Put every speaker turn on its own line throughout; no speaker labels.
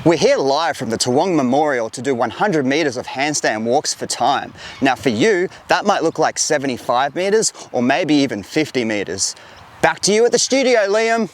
We're here live from the Toowong Memorial to do 100 meters of handstand walks for time. Now for you, that might look like 75 meters or maybe even 50 meters. Back to you at the studio, Liam.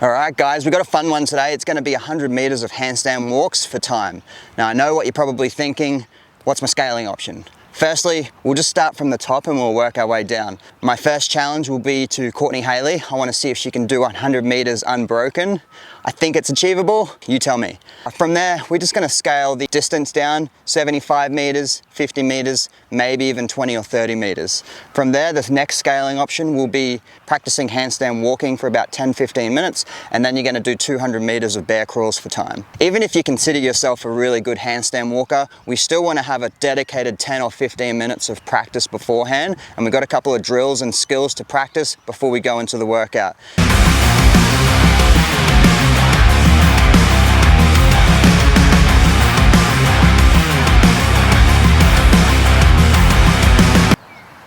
Alright guys, we've got a fun one today. It's going to be 100 meters of handstand walks for time. Now I know what you're probably thinking, what's my scaling option? Firstly, we'll just start from the top and we'll work our way down. My first challenge will be to Courtney Haley. I want to see if she can do 100 meters unbroken. I think it's achievable, you tell me. From there, we're just going to scale the distance down, 75 meters, 50 meters, maybe even 20 or 30 meters. From there, the next scaling option will be practicing handstand walking for about 10-15 minutes, and then you're going to do 200 meters of bear crawls for time. Even if you consider yourself a really good handstand walker, we still want to have a dedicated 10 or 15 minutes of practice beforehand, and we've got a couple of drills and skills to practice before we go into the workout.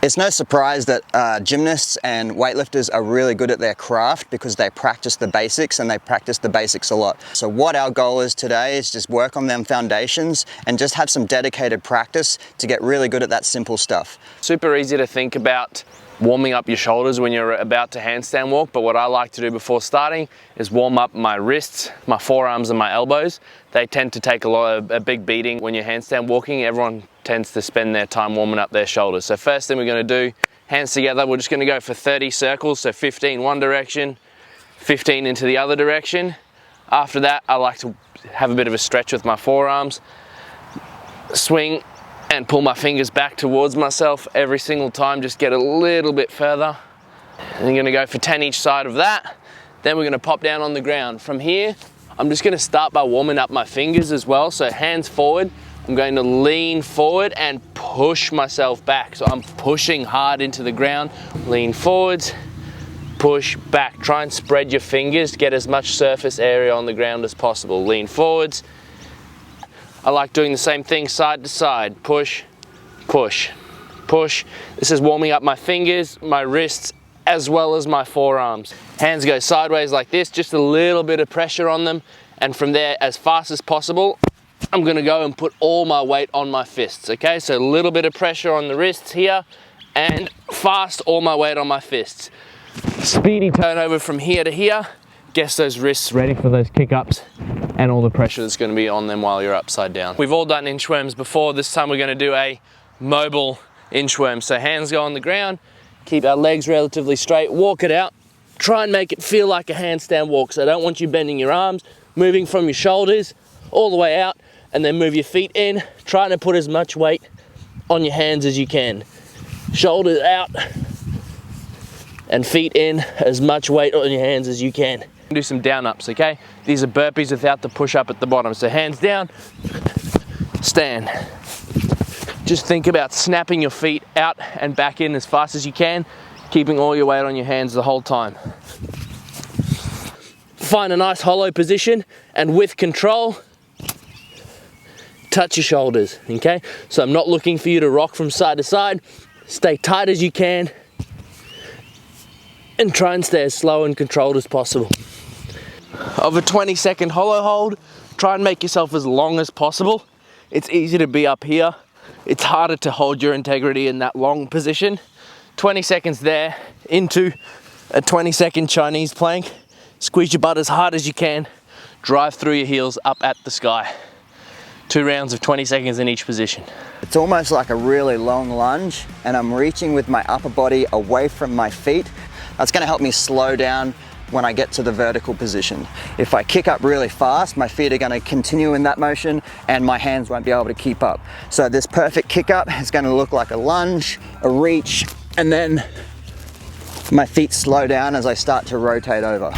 It's no surprise that gymnasts and weightlifters are really good at their craft because they practice the basics and they practice the basics a lot. So what our goal is today is just work on them foundations and just have some dedicated practice to get really good at that simple stuff.
Super easy to think about warming up your shoulders when you're about to handstand walk, but what I like to do before starting is warm up my wrists, my forearms and my elbows. They tend to take a big beating when you're handstand walking. Everyone tends to spend their time warming up their shoulders. So first thing we're going to do, hands together, we're just going to go for 30 circles, so 15 one direction, 15 into the other direction. After that, I like to have a bit of a stretch with my forearms, swing and pull my fingers back towards myself every single time, just get a little bit further. And I'm gonna go for 10 each side of that. Then we're gonna pop down on the ground. From here, I'm just gonna start by warming up my fingers as well. So hands forward, I'm going to lean forward and push myself back. So I'm pushing hard into the ground, lean forwards, push back. Try and spread your fingers, get as much surface area on the ground as possible. Lean forwards. I like doing the same thing side to side. Push, push, push. This is warming up my fingers, my wrists, as well as my forearms. Hands go sideways like this, just a little bit of pressure on them. And from there, as fast as possible, I'm gonna go and put all my weight on my fists, okay? So a little bit of pressure on the wrists here, and fast, all my weight on my fists. Speedy turnover from here to here. Gets those wrists ready for those kick-ups and all the pressure that's going to be on them while you're upside down. We've all done inchworms before. This time we're going to do a mobile inchworm. So hands go on the ground, keep our legs relatively straight, walk it out. Try and make it feel like a handstand walk. So I don't want you bending your arms, moving from your shoulders all the way out, and then move your feet in, trying to put as much weight on your hands as you can. Shoulders out and feet in, as much weight on your hands as you can. Do some down ups, okay? These are burpees without the push up at the bottom. So hands down, stand. Just think about snapping your feet out and back in as fast as you can, keeping all your weight on your hands the whole time. Find a nice hollow position and with control, touch your shoulders, okay? So I'm not looking for you to rock from side to side. Stay tight as you can and try and stay as slow and controlled as possible. Of a 20-second hollow hold, try and make yourself as long as possible. It's easy to be up here. It's harder to hold your integrity in that long position. 20 seconds there into a 20-second Chinese plank. Squeeze your butt as hard as you can. Drive through your heels up at the sky. 2 rounds of 20 seconds in each position.
It's almost like a really long lunge, and I'm reaching with my upper body away from my feet. That's going to help me slow down when I get to the vertical position. If I kick up really fast, my feet are going to continue in that motion and my hands won't be able to keep up. So this perfect kick up is going to look like a lunge, a reach, and then my feet slow down as I start to rotate over.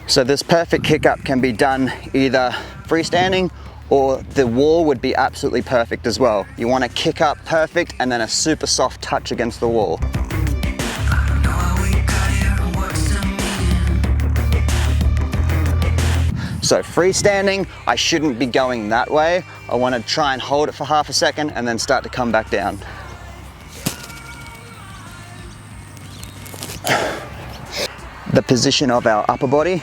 So this perfect kick up can be done either freestanding or the wall would be absolutely perfect as well. You want to kick up perfect and then a super soft touch against the wall. So freestanding, I shouldn't be going that way. I want to try and hold it for half a second and then start to come back down. The position of our upper body,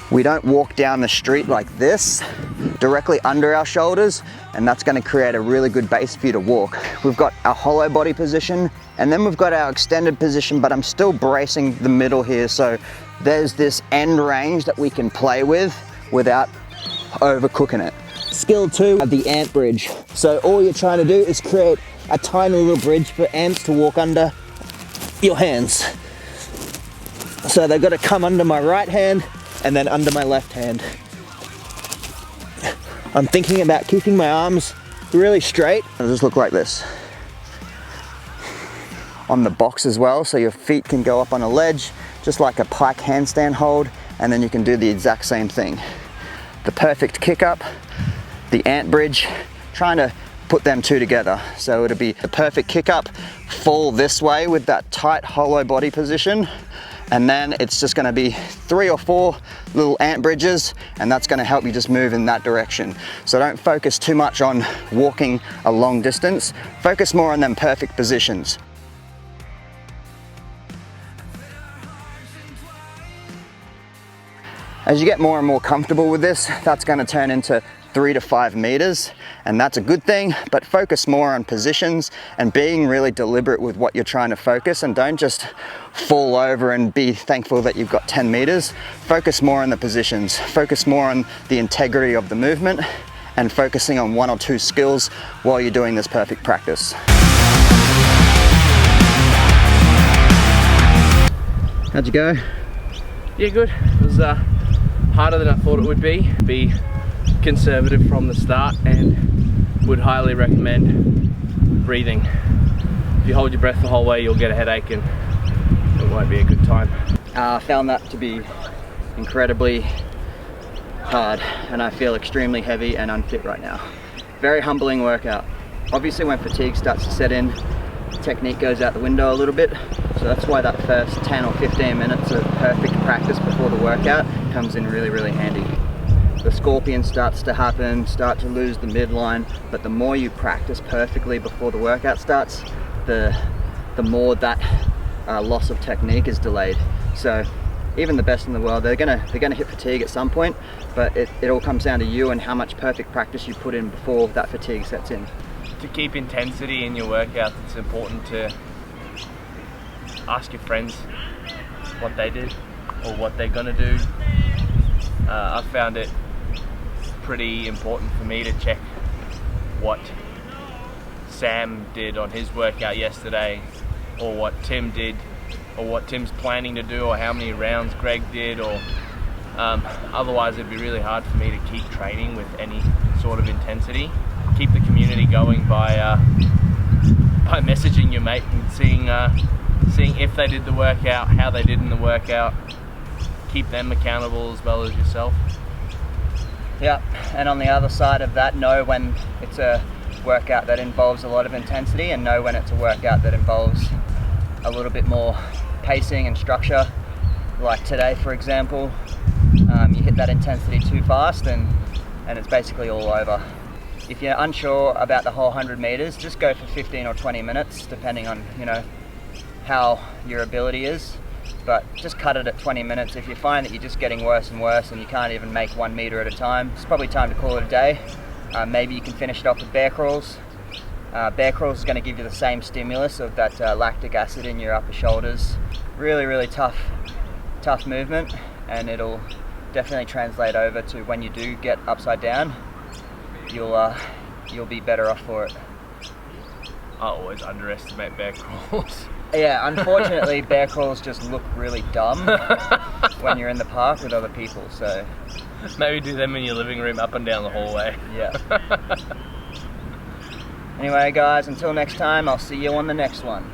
we don't walk down the street like this, directly under our shoulders, and that's going to create a really good base for you to walk. We've got our hollow body position, and then we've got our extended position, but I'm still bracing the middle here, so there's this end range that we can play with without overcooking it. Skill 2 of the ant bridge. So all you're trying to do is create a tiny little bridge for ants to walk under your hands. So they've got to come under my right hand and then under my left hand. I'm thinking about keeping my arms really straight. It'll just look like this. On the box as well, so your feet can go up on a ledge, just like a pike handstand hold, and then you can do the exact same thing. The perfect kick up, the ant bridge, trying to put them two together. So it'll be the perfect kick up, fall this way with that tight hollow body position, and then it's just gonna be 3 or 4 little ant bridges, and that's gonna help you just move in that direction. So don't focus too much on walking a long distance, focus more on them perfect positions. As you get more and more comfortable with this, that's going to turn into 3 to 5 meters, and that's a good thing, but focus more on positions and being really deliberate with what you're trying to focus, and don't just fall over and be thankful that you've got 10 meters. Focus more on the positions, focus more on the integrity of the movement, and focusing on 1 or 2 skills while you're doing this perfect practice. How'd you go?
Yeah, good. It was harder than I thought it would be. Be conservative from the start, and would highly recommend breathing. If you hold your breath the whole way, you'll get a headache and it won't be a good time.
I found that to be incredibly hard, and I feel extremely heavy and unfit right now. Very humbling workout. Obviously when fatigue starts to set in, technique goes out the window a little bit, so that's why that first 10 or 15 minutes of perfect practice before the workout comes in really, really handy. The scorpion starts to happen, start to lose the midline, but the more you practice perfectly before the workout starts, the more that loss of technique is delayed. So even the best in the world, they're gonna hit fatigue at some point, but it all comes down to you and how much perfect practice you put in before that fatigue sets in.
To keep intensity in your workout, it's important to ask your friends what they did or what they're gonna do. I found it pretty important for me to check what Sam did on his workout yesterday, or what Tim did, or what Tim's planning to do, or how many rounds Greg did, or otherwise it'd be really hard for me to keep training with any sort of intensity. Keep the community going by messaging your mate and seeing if they did the workout, how they did in the workout. Keep them accountable as well as yourself.
Yeah, and on the other side of that, know when it's a workout that involves a lot of intensity, and know when it's a workout that involves a little bit more pacing and structure. Like today, for example, you hit that intensity too fast and it's basically all over. If you're unsure about the whole 100 meters, just go for 15 or 20 minutes, depending on, how your ability is. But just cut it at 20 minutes. If you find that you're just getting worse and worse and you can't even make 1 meter at a time, it's probably time to call it a day. Maybe you can finish it off with bear crawls. Bear crawls is going to give you the same stimulus of that lactic acid in your upper shoulders. Really, really tough movement, and it'll definitely translate over to when you do get upside down. You'll be better off for it.
I always underestimate bear crawls.
Yeah, unfortunately, bear crawls just look really dumb when you're in the park with other people, so...
Maybe do them in your living room up and down the hallway.
Yeah. Anyway, guys, until next time, I'll see you on the next one.